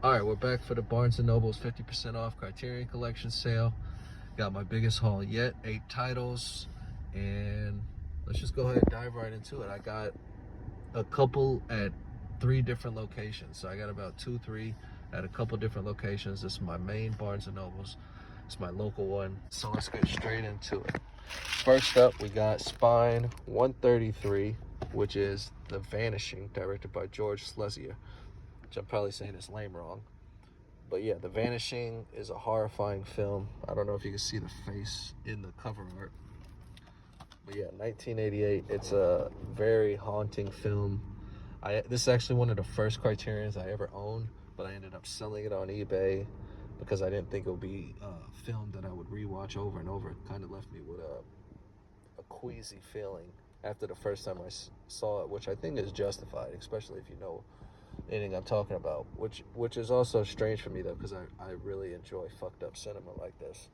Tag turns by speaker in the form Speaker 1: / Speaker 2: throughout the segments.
Speaker 1: All right, we're back for the Barnes & Noble's 50% off Criterion Collection sale. Got my biggest haul yet, 8 titles, and let's just go ahead and dive right into it. I got a couple at 3 different locations. So I got about 2, 3 at a couple different locations. This is my main Barnes & Noble's. It's my local one. So let's get straight into it. First up, we got Spine 133, which is The Vanishing, directed by George Schlesinger, which I'm probably saying his name wrong. But yeah, The Vanishing is a horrifying film. I don't know if you can see the face in the cover art. But yeah, 1988. It's a very haunting film. This is actually one of the first Criterions I ever owned, but I ended up selling it on eBay because I didn't think it would be a film that I would rewatch over and over. It kind of left me with a queasy feeling after the first time I saw it, which I think is justified, especially if you know anything I'm talking about, which is also strange for me though, because I really enjoy fucked up cinema like this.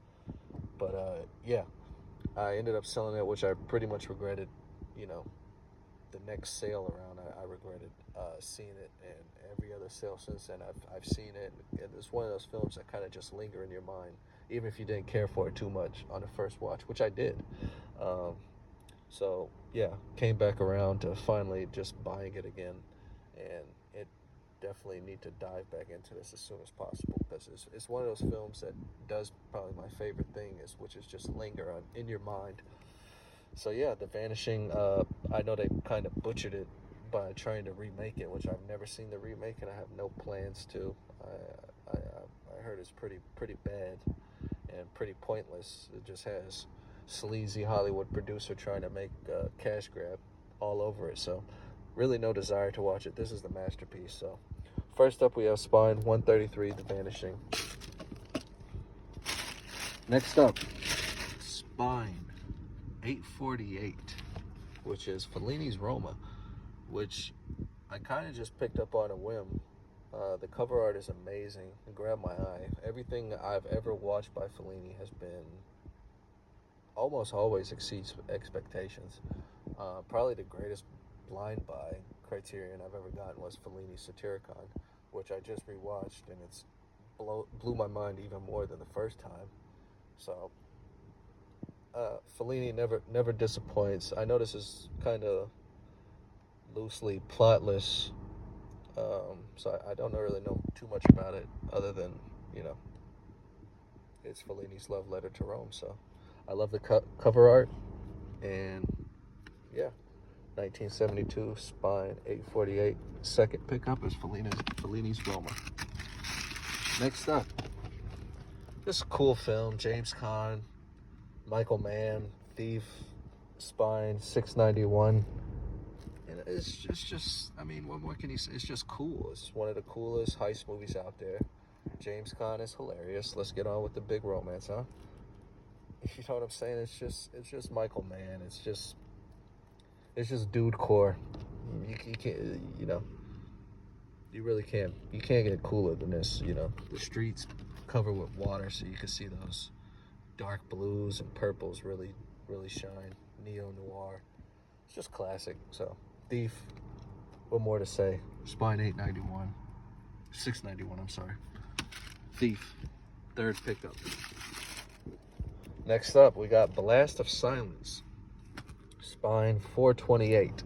Speaker 1: But yeah, I ended up selling it, which I pretty much regretted. You know, the next sale around, I regretted seeing it, and every other sale since then I've seen it, and it's one of those films that kind of just linger in your mind, even if you didn't care for it too much on the first watch, which I did. So yeah, came back around to finally just buying it again, and it definitely need to dive back into this as soon as possible, because it's one of those films that does probably my favorite thing, which is just linger on in your mind. So yeah, The Vanishing, I know they kind of butchered it by trying to remake it, which I've never seen the remake, and I have no plans to. I heard it's pretty bad and pretty pointless. It just has sleazy Hollywood producer trying to make cash grab all over it. So really no desire to watch it. This is the masterpiece. So first up, we have Spine 133, The Vanishing. Next up, Spine 848, which is Fellinis Roma, which I kind of just picked up on a whim. The cover art is amazing. It grabbed my eye. Everything I've ever watched by Fellini has been almost always exceeds expectations. Probably the greatest blind buy Criterion I've ever gotten was Fellini's Satyricon, which I just rewatched, and it's blew my mind even more than the first time. So Fellini never disappoints. I know this is kind of loosely plotless, so I don't really know too much about it other than, it's Fellini's love letter to Rome. So I love the cover art, and yeah, 1972 Spine 848. Second pickup is Fellinis Roma. Next up, this cool film, James Caan, Michael Mann, Thief, Spine 691. And it's just, I mean, what more can you say? It's just cool. It's one of the coolest heist movies out there. James Caan is hilarious. Let's get on with the big romance, huh? You know what I'm saying? It's just Michael Mann. It's just dude core. You can't, you really can't. You can't get cooler than this. The streets covered with water, so you can see those dark blues and purples really shine. Neo noir. It's just classic. So Thief. What more to say? Spine 691. I'm sorry. Thief. Third pickup. Next up, we got Blast of Silence. Spine 428.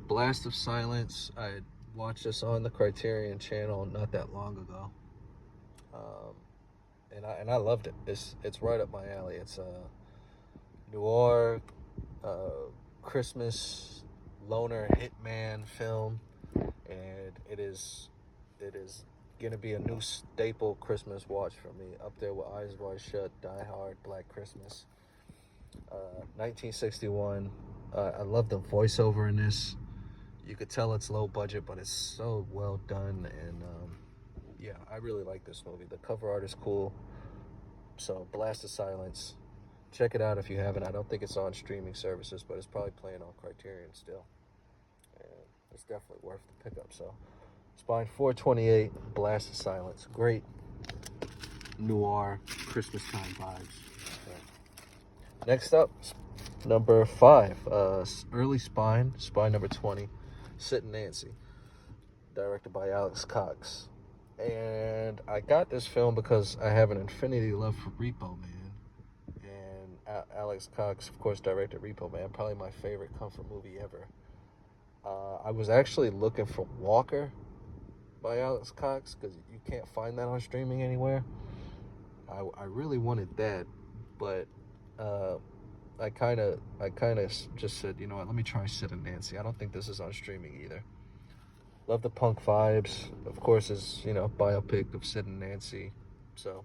Speaker 1: Blast of Silence. I watched this on the Criterion channel not that long ago, and I loved it. It's right up my alley. It's a noir, Christmas loner hitman film, and it is gonna be a new staple Christmas watch for me, up there with Eyes Wide Shut, Die Hard, Black Christmas. 1961. I love the voiceover in this. You could tell it's low budget, but it's so well done, and yeah, I really like this movie. The cover art is cool. So Blast of Silence, check it out if you haven't. I don't think it's on streaming services, but it's probably playing on Criterion still, and it's definitely worth the pickup. So Spine 428, Blast of Silence, great noir Christmas time vibes. Okay. Next up, number 5, early Spine number 20, Sid Nancy, directed by Alex Cox. And I got this film because I have an infinity love for Repo Man. And Alex Cox, of course, directed Repo Man, probably my favorite comfort movie ever. I was actually looking for Walker by Alex Cox because you can't find that on streaming anywhere. I really wanted that, but I kind of just said, you know what, let me try Sid and Nancy. I don't think this is on streaming either. Love the punk vibes. Of course, is, you know, biopic of Sid and Nancy. So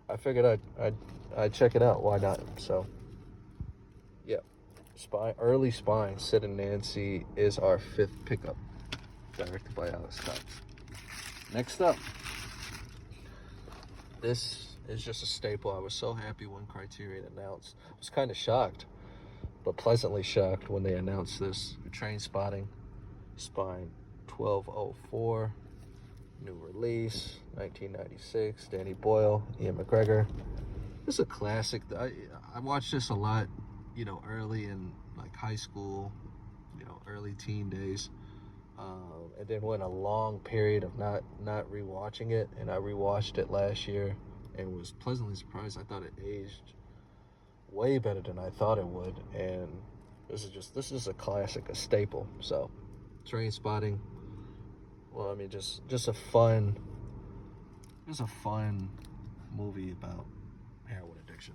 Speaker 1: I figured I'd check it out. Why not? So yeah, Early Spine, Sid and Nancy is our 5th pickup, directed by Alex Cox. Next up, this is just a staple. I was so happy when Criterion announced. I was kind of shocked, but pleasantly shocked when they announced this. Trainspotting, Spine 1204, new release, 1996. Danny Boyle, Ian McGregor. This is a classic. I watched this a lot, you know, early in like high school, you know, early teen days. And then went a long period of not rewatching it, and I rewatched it last year and was pleasantly surprised. I thought it aged way better than I thought it would, and this is a classic, a staple. So, Trainspotting. Well, I mean, just a fun movie about heroin addiction.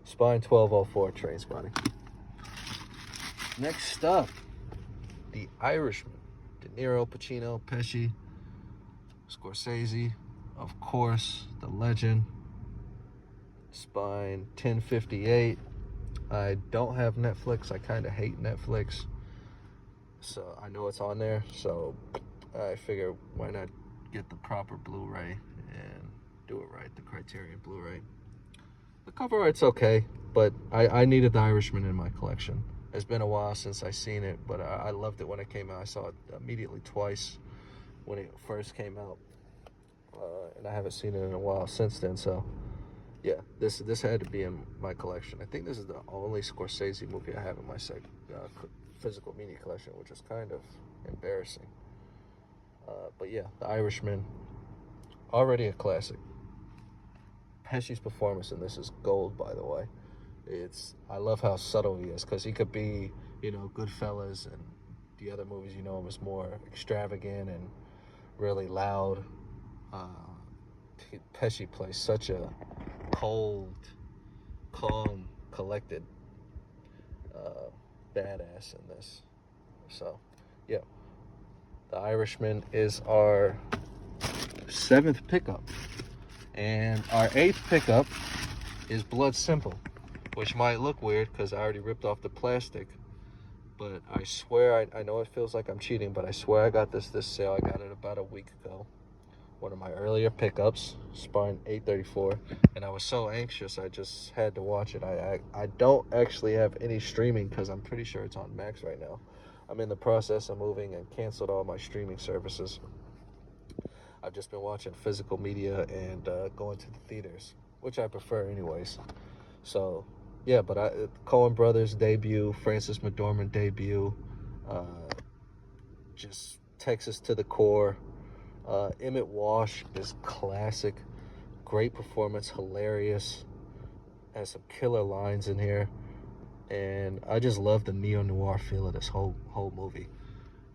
Speaker 1: Spine 1204, Trainspotting. Next up, The Irishman. De Niro, Pacino, Pesci, Scorsese, of course, the legend. Spine 1058. I don't have Netflix. I kind of hate Netflix. So I know it's on there. So I figure why not get the proper Blu-ray and do it right, the Criterion Blu-ray. The cover art's okay, but I needed The Irishman in my collection. It's been a while since I seen it, but I loved it when it came out. I saw it immediately twice when it first came out, and I haven't seen it in a while since then. So, yeah, this had to be in my collection. I think this is the only Scorsese movie I have in my physical media collection, which is kind of embarrassing. But yeah, The Irishman, already a classic. Pesci's performance in this is gold, by the way. I love how subtle he is, because he could be, you know, Goodfellas, and the other movies, you know, him as more extravagant and really loud. Pesci plays such a cold, calm, collected badass in this. So, yeah. The Irishman is our 7th pickup. And our 8th pickup is Blood Simple, which might look weird because I already ripped off the plastic. But I swear, I know it feels like I'm cheating, but I swear I got this sale. I got it about a week ago. One of my earlier pickups, Spine 834. And I was so anxious, I just had to watch it. I don't actually have any streaming because I'm pretty sure it's on Max right now. I'm in the process of moving and canceled all my streaming services. I've just been watching physical media and going to the theaters, which I prefer anyways. So, yeah, but Coen Brothers debut, Frances McDormand debut, just Texas to the core. Emmett Walsh is classic. Great performance, hilarious. Has some killer lines in here. And I just love the neo-noir feel of this whole movie.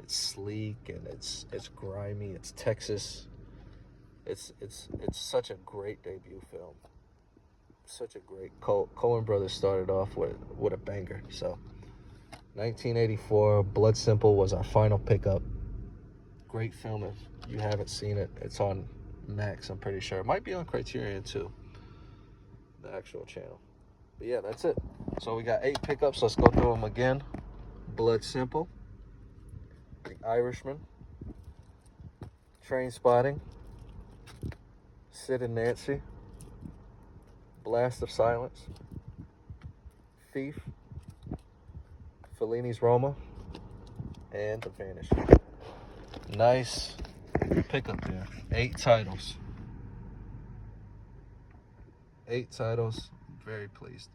Speaker 1: It's sleek and it's grimy. It's Texas. It's such a great debut film. Such a great Coen Brothers started off with a banger. So 1984, Blood Simple was our final pickup. Great film. If you haven't seen it, it's on Max, I'm pretty sure. It might be on Criterion too, the actual channel. But yeah, that's it. So we got 8 pickups. Let's go through them again. Blood Simple, The Irishman, Trainspotting, Sid and Nancy, Blast of Silence, Thief, Fellinis Roma, and The Vanishing. Nice pickup there. 8 titles. 8 titles. Very pleased.